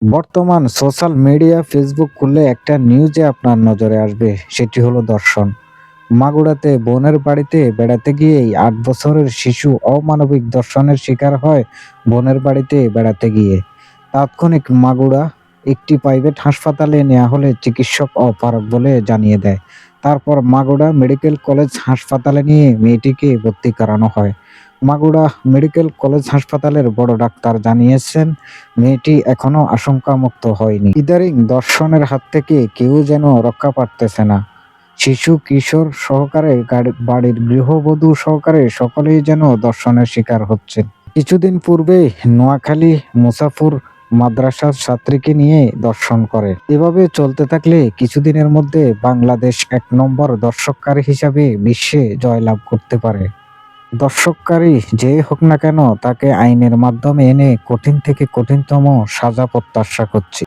বর্তমান social media Facebook খুললে একটা নিউজে আপনার নজরে আসবে, সেটি হলো ধর্ষণ। মাগুরাতে বোনের বাড়িতে বেড়াতে গিয়েই ৮ বছরের শিশু অমানবিক ধর্ষণের শিকার হয় বোনের বাড়িতে বেড়াতে গিয়ে। তাৎক্ষণিক মাগুরা একটি প্রাইভেট হাসপাতালে নেওয়া হলে চিকিৎসক অপারগ বলে জানিয়ে দেয়। তারপর মাগুরা মেডিকেল কলেজ হাসপাতালে নিয়ে মেয়েটিকে ভর্তি করানো হয়। মাগুরা মেডিকেল কলেজ হাসপাতালের বড় ডাক্তার জানিয়েছেন, মেয়েটি এখনো আশঙ্কামুক্ত হয়নি। ইদারিং ধর্ষণের হাত থেকে কেউ যেন রক্ষা পাচ্ছে না। শিশু, কিশোর সহকারে বাড়ির গৃহবধূ সহকারে সকলেই যেন ধর্ষণের শিকার হচ্ছেন। কিছুদিন পূর্বে নোয়াখালী মুসাফুর মাদ্রাসার ছাত্রীকে নিয়ে ধর্ষণ করে। এভাবে চলতে থাকলে কিছুদিনের মধ্যে বাংলাদেশ ১ নম্বর ধর্ষণকারী হিসাবে বিশ্বে জয়লাভ করতে পারে। ধর্ষণকারী যে হোক না কেন, তাকে আইনের মাধ্যমে এনে কঠিন থেকে কঠিনতম সাজা প্রত্যাশা করছি।